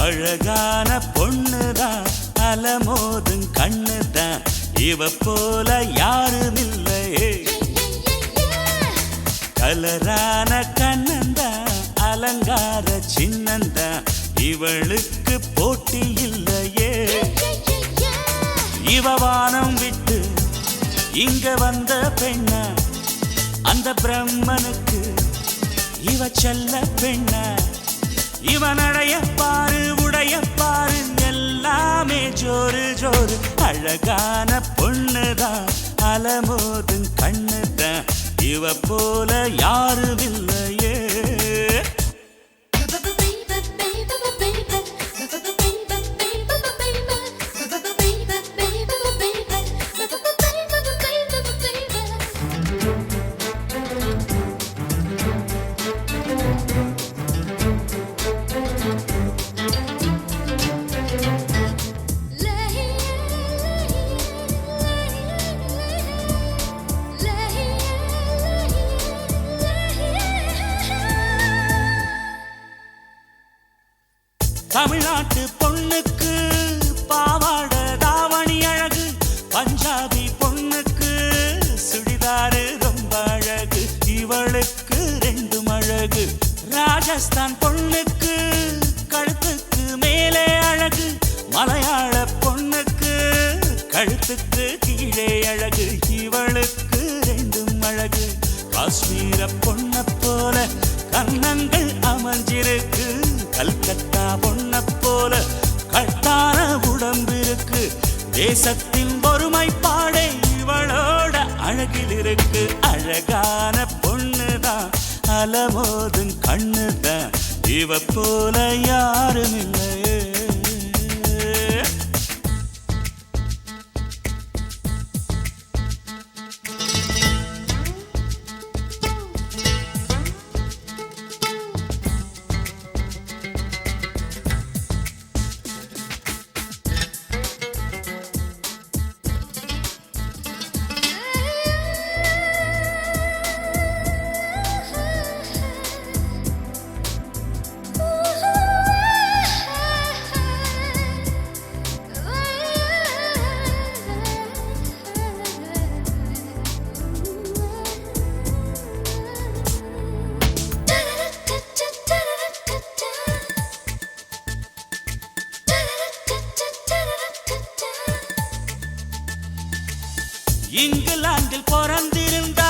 அழகான பொண்ணுதான் அலமோதும் கண்ணுதான் இவ போல யாரும் இல்லையே. கலரான கண்ணந்தான் அலங்கார சின்னந்தான் இவளுக்கு போட்டி இல்லையே. இவ வானம் விட்டு இங்க வந்த பெண்ணா அந்த பிரம்மனுக்கு இவ செல்ல பெண்ணா. இவன் அடைய பாரு உடைய பாரு எல்லாமே ஜோரு ஜோரு. அழகான பொண்ணுதான் அலமோதும் கண்ணுதான் இவ போல யாரும் இல்லையே. தமிழ்நாட்டு பொண்ணுக்கு பாவாடை தாவணி அழகு, பஞ்சாபி பொண்ணுக்கு சுடிதாரு ரொம்ப அழகு இவளுக்கு ரெண்டும் அழகு. ராஜஸ்தான் பொண்ணுக்கு கழுத்துக்கு மேலே அழகு, மலையாள பொண்ணுக்கு கழுத்துக்கு கீழே அழகு இவளுக்கு ரெண்டும் அழகு. காஷ்மீர பொண்ண போல கன்னங்கள் அமைஞ்சிருக்கு, கல்கத்தா பொண்ண போல கட்டான உடம்பிருக்கு. தேசத்தின் ஒருமைப்பாடே இவளோட அழகில் இருக்கு. அழகான பொண்ணுதான் அலமோதும் கண்ணுதான் இவ போல யாரும் இல்லையே. இங்கிலாந்தில் பிறந்திருந்தா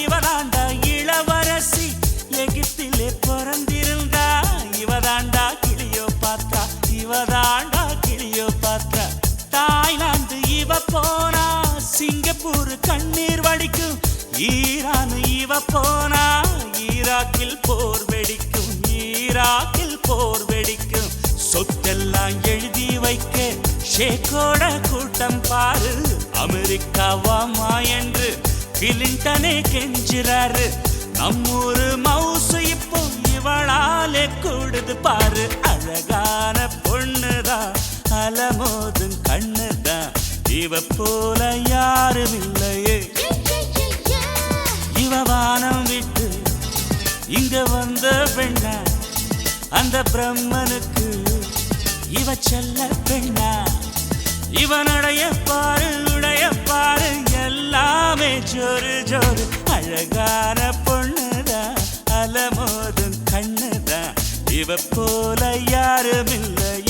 இவதாண்டா இளவரசி, எகிப்திலே பிறந்திருந்தா இவதாண்டா கிளியோபாத்ரா, இவதாண்டா கிளியோபாத்ரா. தாய்லாந்து இவ போனா சிங்கப்பூர் கண்ணீர் வடிக்கும், ஈரான் இவ போனா ஈராக்கில் போர் வெடிக்கும், ஈராக்கில் போர் வெடிக்கும். சொத்தெல்லாம் எழுதி வைக்க ஷேக்கோட கூட்டம் பாரு, அமெரிக்காவாமா என்று கிளின்டனே கெஞ்சுறாரு. நம்மூரு மவுசு இப்போ இவளாலே கூடுது பாரு. அழகான பொண்ணுதான் அலமோதும் கண்ணுதான் இவ போல யாரும் இல்லையே. இவ வானம் விட்டு இங்க வந்த பெண்ணா அந்த பிரம்மனுக்கு இவ செல்ல பெண்ணா. இவனுடைய பாரு உடைய பாரு எல்லாமே ஜோரு ஜோரு. அழகான பொண்ணுதான் அலமோதும் கண்ணுதான் இவ போல யாரும் இல்லை.